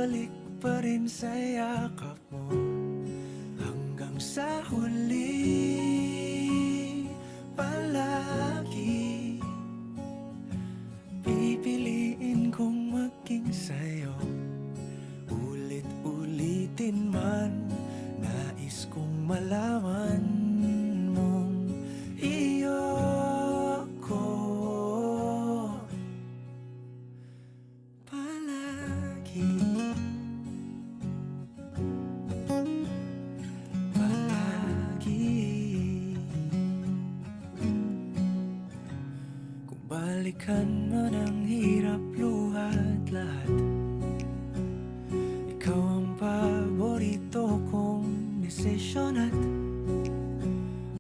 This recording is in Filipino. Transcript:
Babalik pa rin sa yakap mo hanggang sa huli. Palagi pipiliin kong maging sa'yo. Ulit-ulitin man, nais kong malaman mong iyo ko palagi. Kung balikan man ang hirap, luhat lahat, ikaw ang paborito kong desisyon at